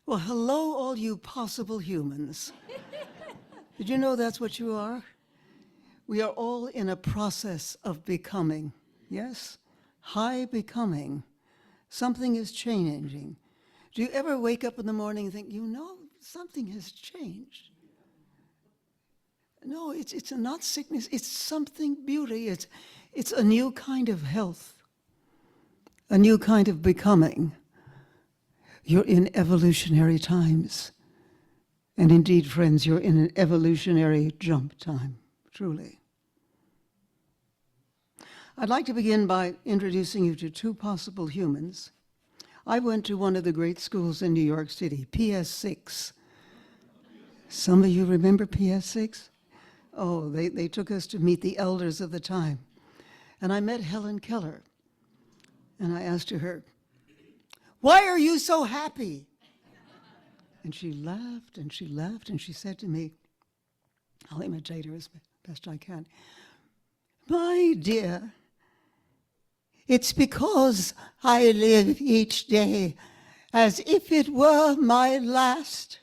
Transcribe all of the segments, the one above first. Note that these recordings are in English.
Well, hello, all you possible humans. Did you know that's what you are? We are all in a process of becoming. Yes? High becoming. Something is changing. Do you ever wake up in the morning and think, something has changed? No, it's not sickness. It's something beauty. It's a new kind of health, a new kind of becoming. You're in evolutionary times. And indeed, friends, you're in an evolutionary jump time, truly. I'd like to begin by introducing you to two possible humans. I went to one of the great schools in New York City, PS6. Some of you remember PS6? Oh, they took us to meet the elders of the time. And I met Helen Keller. And I asked her, "Why are you so happy?" And she laughed and she laughed and she said to me, I'll imitate her as best I can, "My dear, it's because I live each day as if it were my last.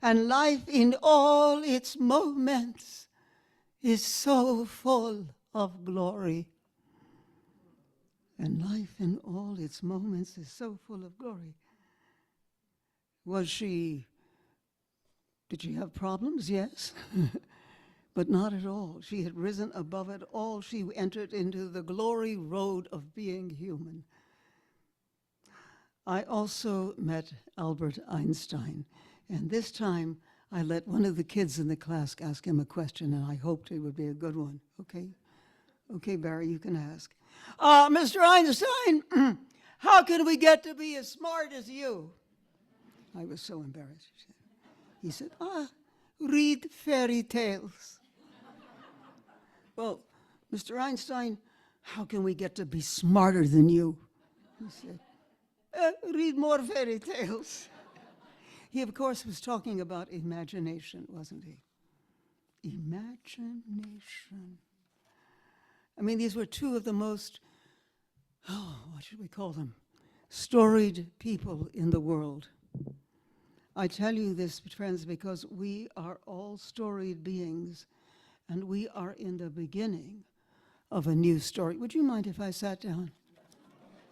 And life in all its moments is so full of glory." And life in all its moments is so full of glory. Did she have problems? Yes. But not at all. She had risen above it all. She entered into the glory road of being human. I also met Albert Einstein. And this time, I let one of the kids in the class ask him a question, and I hoped it would be a good one. Okay? Okay, Barry, you can ask. "Mr. Einstein, how can we get to be as smart as you?" I was so embarrassed. He said, "Read fairy tales." "Well, Mr. Einstein, how can we get to be smarter than you?" He said, "Read more fairy tales." He, of course, was talking about imagination, wasn't he? Imagination. I mean, these were two of the most, what should we call them? Storied people in the world. I tell you this, friends, because we are all storied beings, and we are in the beginning of a new story. Would you mind if I sat down?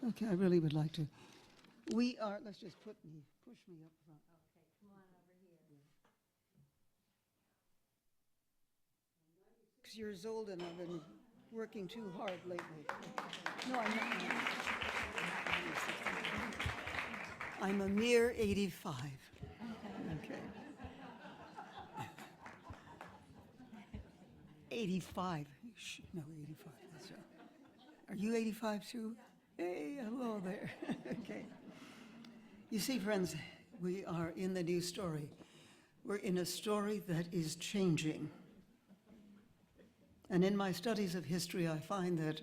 Okay, I really would like to. We are, let's just push me up front. Okay, come on over here. I'm 6 years old and I've been working too hard lately. No, I'm not. I'm a mere 85. Okay. 85. No, 85. That's right. Are you 85 too? Hey, hello there. Okay. You see, friends, we are in the new story. We're in a story that is changing. And in my studies of history, I find that,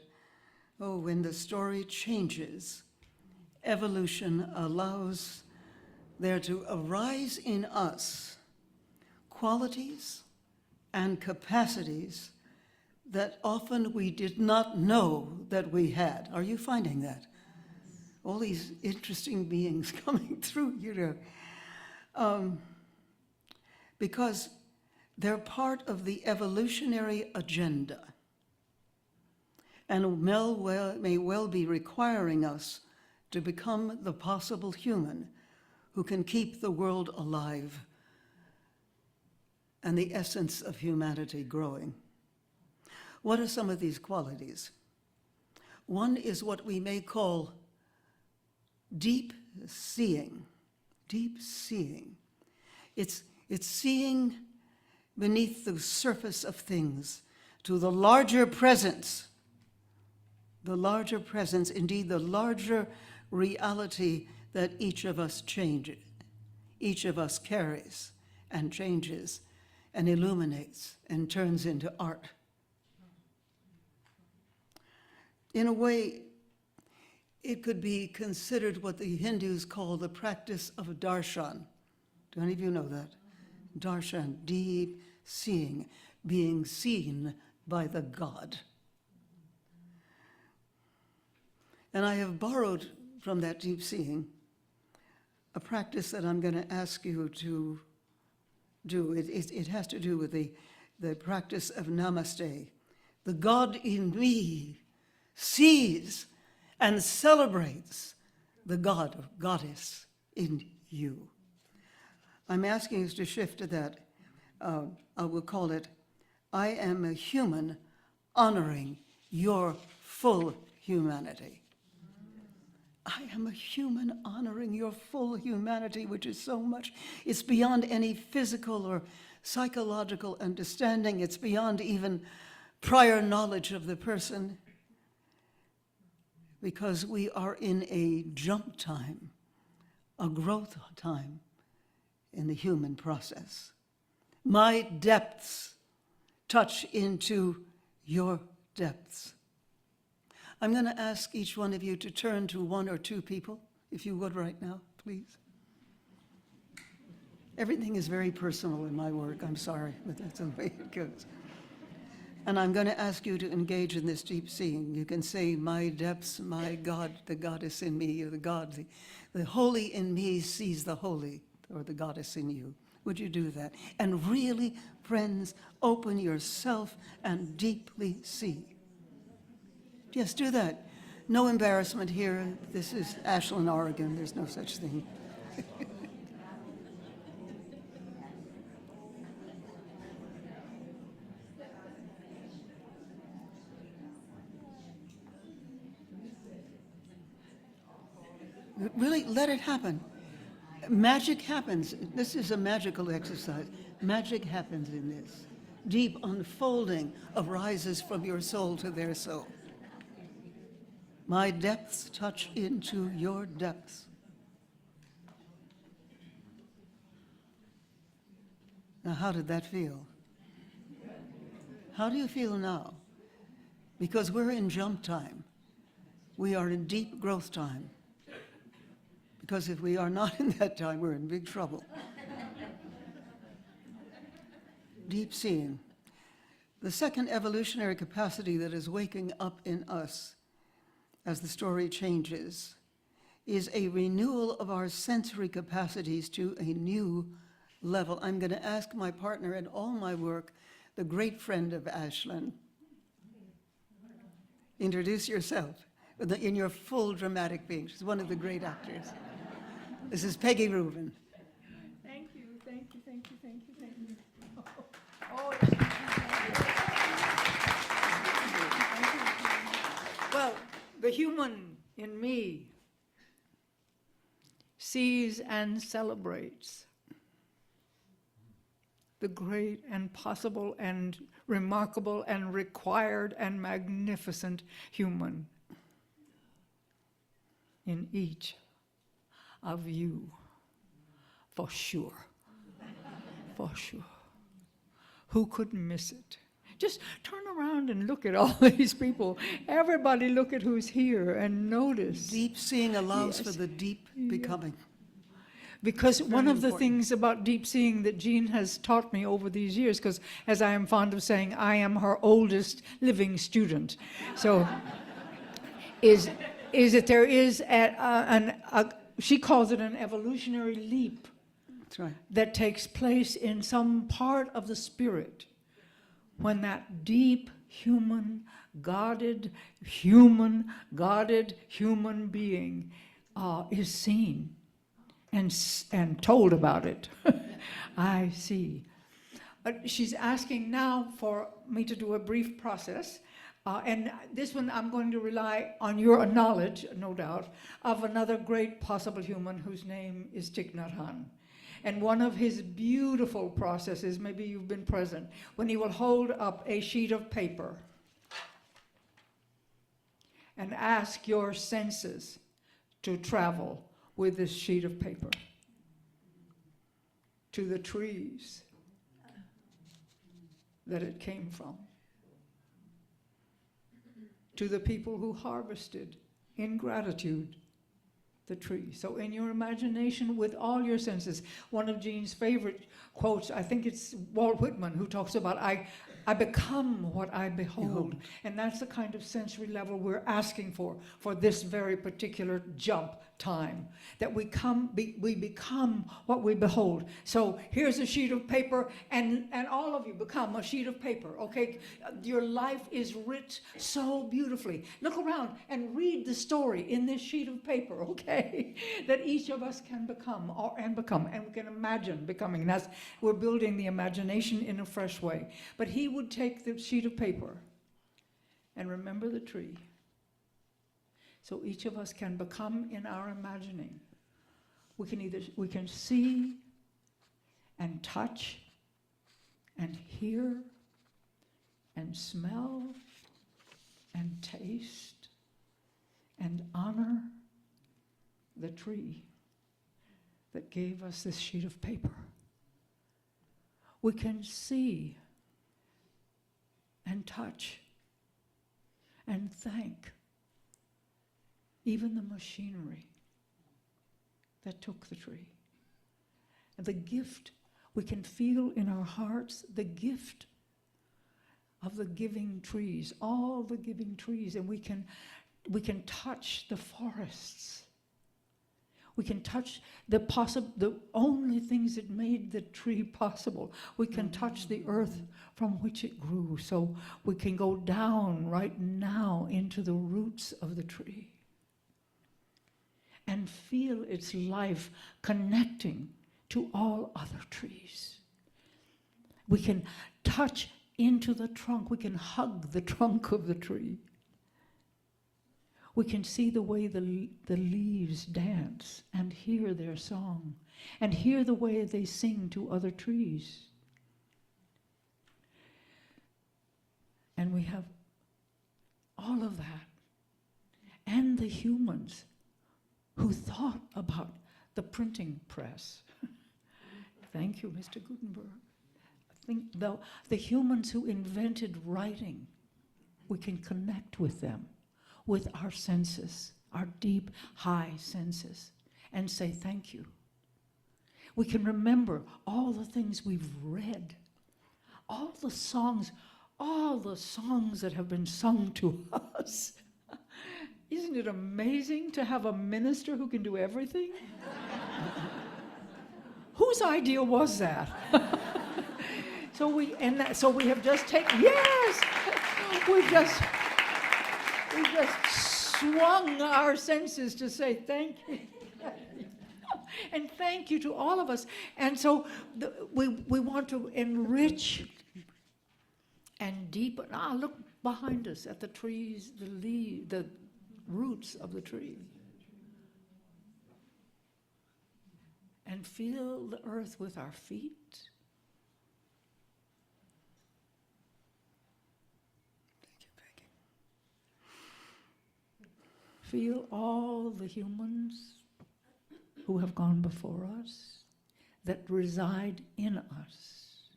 when the story changes, evolution allows there to arise in us qualities and capacities that often we did not know that we had. Are you finding that? All these interesting beings coming through, because they're part of the evolutionary agenda and may well be requiring us to become the possible human who can keep the world alive and the essence of humanity growing. What are some of these qualities? One is what we may call deep seeing. Deep seeing. It's seeing beneath the surface of things to the larger presence. The larger presence, indeed the larger reality that each of us changes, each of us carries and changes and illuminates and turns into art. In a way, it could be considered what the Hindus call the practice of darshan. Do any of you know that? Darshan, deep seeing, being seen by the God. And I have borrowed from that deep seeing a practice that I'm going to ask you to do. It has to do with the practice of namaste. The God in me sees and celebrates the God or goddess in you. I'm asking us to shift to that. I will call it, I am a human honoring your full humanity. I am a human honoring your full humanity, which is so much. It's beyond any physical or psychological understanding. It's beyond even prior knowledge of the person, because we are in a jump time, a growth time in the human process. My depths touch into your depths. I'm going to ask each one of you to turn to one or two people, if you would right now, please. Everything is very personal in my work, I'm sorry, but that's the way it goes. And I'm going to ask you to engage in this deep seeing. You can say, my depths, my God, the goddess in me, or the God, the holy in me sees the holy, or the goddess in you. Would you do that? And really, friends, open yourself and deeply see. Yes, do that. No embarrassment here. This is Ashland, Oregon. There's no such thing. Really, let it happen. Magic happens. This is a magical exercise. Magic happens in this. Deep unfolding arises from your soul to their soul. My depths touch into your depths. Now, how did that feel? How do you feel now? Because we're in jump time. We are in deep growth time. Because if we are not in that time, we're in big trouble. Deep seeing. The second evolutionary capacity that is waking up in us as the story changes is a renewal of our sensory capacities to a new level. I'm going to ask my partner in all my work, the great friend of Ashland. Introduce yourself in your full dramatic being. She's one of the great actors. This is Peggie Rubin. Thank you, thank you, thank you, thank you, thank you. Well, the human in me sees and celebrates the great and possible and remarkable and required and magnificent human in each of you, for sure, for sure. Who could miss it? Just turn around and look at all these people. Everybody look at who's here and notice. Deep seeing allows for the deep becoming. Because one of the things about deep seeing that Jean has taught me over these years, because as I am fond of saying, I am her oldest living student. So, is that there is she calls it an evolutionary leap. That's right. That takes place in some part of the spirit when that deep human, guarded human being is seen and told about it. I see. She's asking now for me to do a brief process. And this one, I'm going to rely on your knowledge, no doubt, of another great possible human whose name is Thich Nhat Hanh. And one of his beautiful processes, maybe you've been present, when he will hold up a sheet of paper and ask your senses to travel with this sheet of paper to the trees that it came from, to the people who harvested in gratitude the tree. So in your imagination, with all your senses, one of Jean's favorite quotes, I think it's Walt Whitman, who talks about, I become what I behold. And that's the kind of sensory level we're asking for this very particular jump time. That we become what we behold. So here's a sheet of paper, and all of you become a sheet of paper, okay? Your life is writ so beautifully. Look around and read the story in this sheet of paper, okay? That each of us can become, and we can imagine becoming. And that's, we're building the imagination in a fresh way. But he would take the sheet of paper and remember the tree. So each of us can become in our imagining. We can see and touch and hear and smell and taste and honor the tree that gave us this sheet of paper. We can see and touch and thank even the machinery that took the tree. And the gift, we can feel in our hearts the gift of the giving trees, all the giving trees, and we can touch the forests. We can touch the only things that made the tree possible. We can touch the earth from which it grew, so we can go down right now into the roots of the tree and feel its life connecting to all other trees. We can touch into the trunk. We can hug the trunk of the tree. We can see the way the leaves dance and hear their song and hear the way they sing to other trees. And we have all of that. And the humans who thought about the printing press. Thank you, Mr. Gutenberg. I think the humans who invented writing, we can connect with them, with our senses, our deep, high senses, and say thank you. We can remember all the things we've read, all the songs that have been sung to us. Isn't it amazing to have a minister who can do everything? Whose idea was that? So we have just taken, yes, we've just swung our senses to say thank you. And thank you to all of us. And so we want to enrich and deepen. Look behind us at the trees, the roots of the tree. And feel the earth with our feet. Feel all the humans who have gone before us, that reside in us.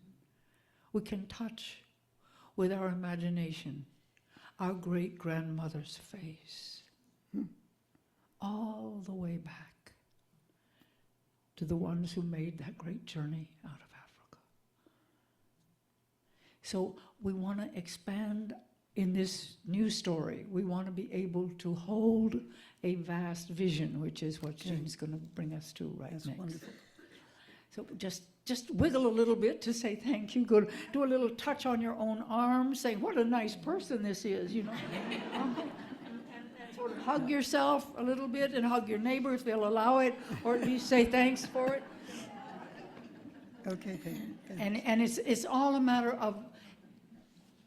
We can touch with our imagination our great-grandmother's face, all the way back to the ones who made that great journey out of Africa. So we want to expand in this new story. We want to be able to hold a vast vision, which is what Jean's going to bring us to next. Wonderful. So just wiggle a little bit to say thank you. Go do a little touch on your own arm, saying what a nice person this is, you know. and sort of hug yourself a little bit and hug your neighbor if they'll allow it, or at least say thanks for it. Okay, thank you. And it's all a matter of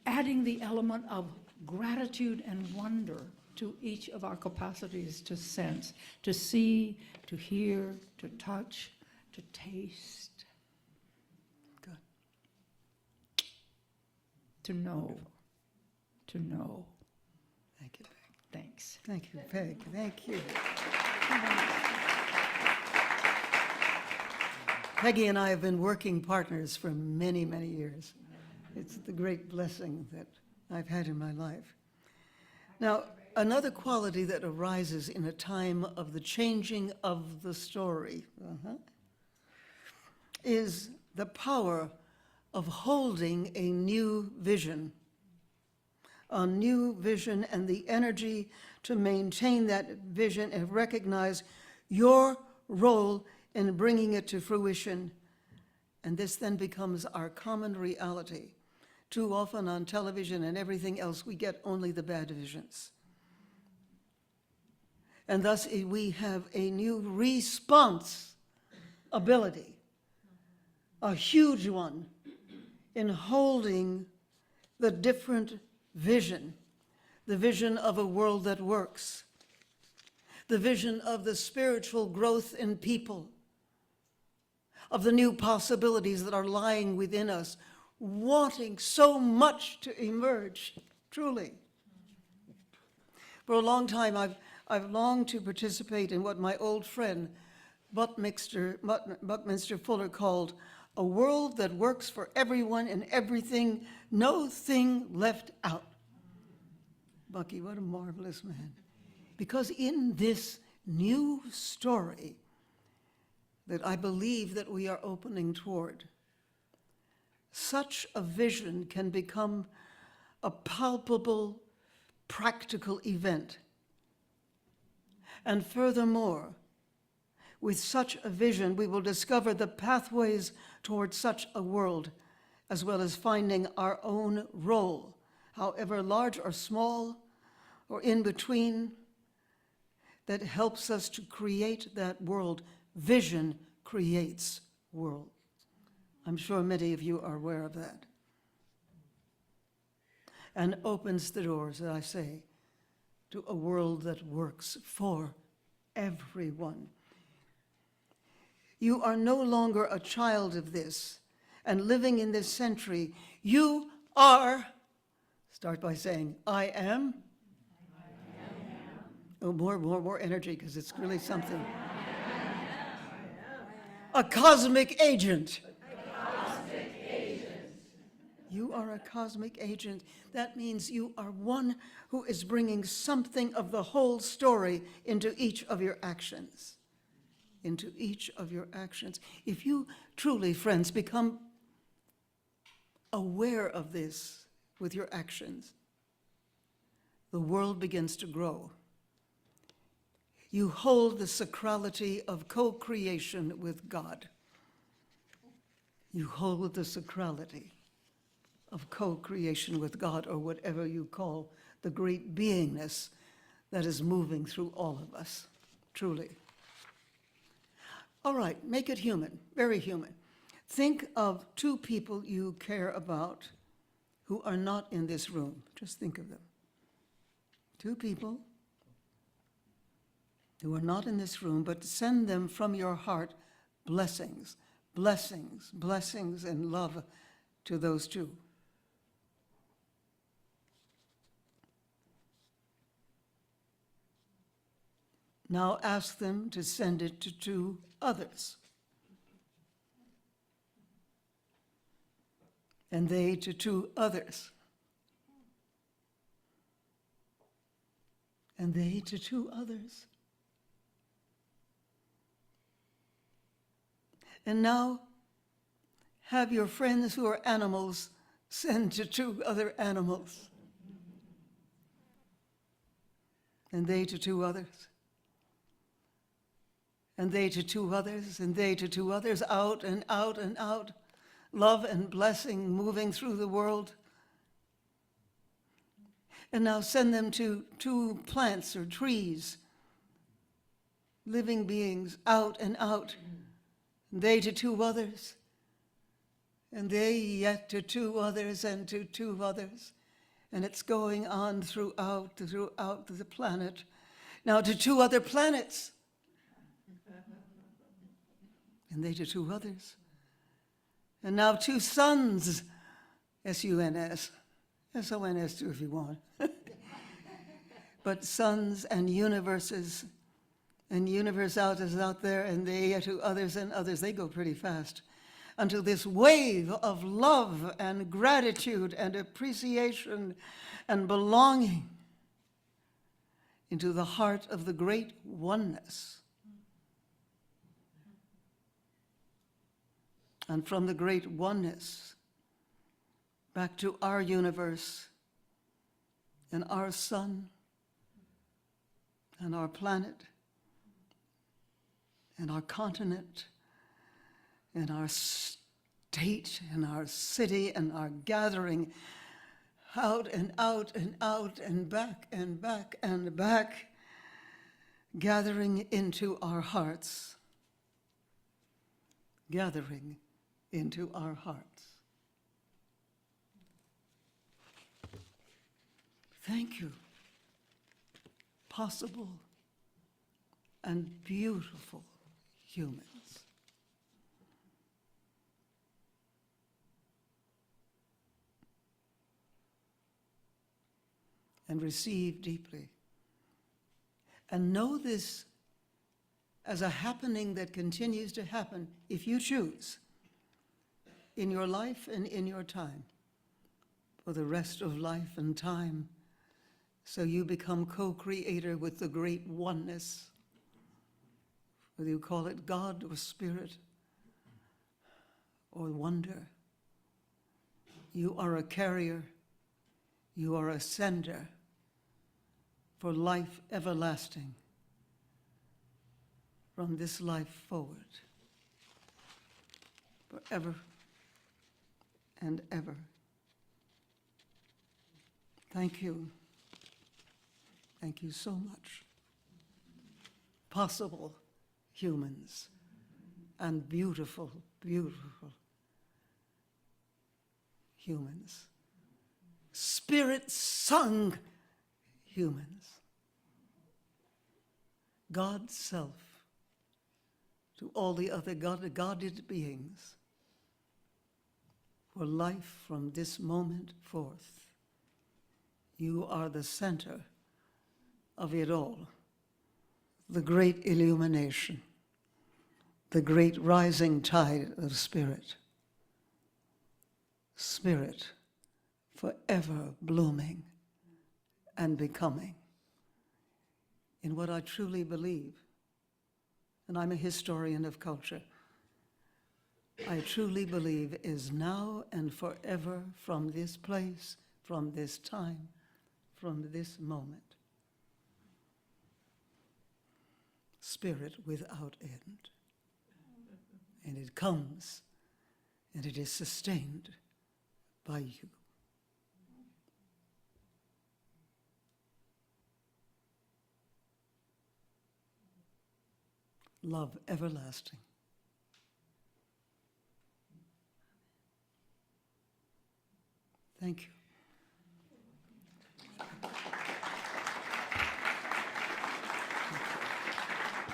adding the element of gratitude and wonder to each of our capacities to sense, to see, to hear, to touch, to taste. Good. To know. To know. Thank you, Peg. Thanks. Thank you, Peg. Thank you. Peggy and I have been working partners for many, many years. It's the great blessing that I've had in my life. Now, another quality that arises in a time of the changing of the story is the power of holding a new vision, and the energy to maintain that vision and recognize your role in bringing it to fruition. And this then becomes our common reality. Too often on television and everything else, we get only the bad visions. And thus we have a new response ability, a huge one, in holding the different vision, the vision of a world that works, the vision of the spiritual growth in people, of the new possibilities that are lying within us, wanting so much to emerge, truly. For a long time, I've longed to participate in what my old friend Buckminster Fuller called a world that works for everyone and everything, no thing left out. Bucky, what a marvelous man. Because in this new story that I believe that we are opening toward, such a vision can become a palpable, practical event. And furthermore, with such a vision, we will discover the pathways towards such a world, as well as finding our own role, however large or small or in between, that helps us to create that world. Vision creates world. I'm sure many of you are aware of that. And opens the doors, as I say, to a world that works for everyone. You are no longer a child of this and living in this century. You are, start by saying, I am. Oh, more energy, because it's really something. A cosmic agent. You are a cosmic agent. That means you are one who is bringing something of the whole story into each of your actions. Into each of your actions. If you truly, friends, become aware of this with your actions, the world begins to grow. You hold the sacrality of co-creation with God. You hold the sacrality of co-creation with God, or whatever you call the great beingness that is moving through all of us, truly. All right, make it human, very human. Think of two people you care about who are not in this room. Just think of them. Two people who are not in this room, but send them from your heart blessings, blessings, blessings and love to those two. Now ask them to send it to two others. And they to two others. And they to two others. And now have your friends who are animals send to two other animals. And they to two others. And they to two others, and they to two others, out and out and out. Love and blessing moving through the world. And now send them to two plants or trees, living beings, out and out. And they to two others, and they yet to two others, and to two others. And it's going on throughout the planet. Now to two other planets. And they to two others. And now two suns, S-U-N-S, S-O-N-S too if you want. But suns and universes, and universe is out there, and they to others and others. They go pretty fast. Until this wave of love and gratitude and appreciation and belonging into the heart of the great oneness. And from the great oneness, back to our universe and our sun and our planet and our continent and our state and our city and our gathering out and out and out and back and back and back, gathering into our hearts, gathering into our hearts. Thank you, possible and beautiful humans. And receive deeply. And know this as a happening that continues to happen if you choose in your life and in your time for the rest of life and time, so you become co-creator with the great oneness, whether you call it God or spirit or wonder. You are a carrier, you are a sender for life everlasting from this life forward, forever and ever. Thank you. Thank you so much. Possible humans and beautiful, beautiful humans. Spirit-sung humans. God's self to all the other godded beings for life from this moment forth. You are the center of it all, the great illumination, the great rising tide of spirit. Spirit forever blooming and becoming in what I truly believe, and I'm a historian of culture, I truly believe is now and forever from this place, from this time, from this moment. Spirit without end. And it comes and it is sustained by you. Love everlasting. Thank you.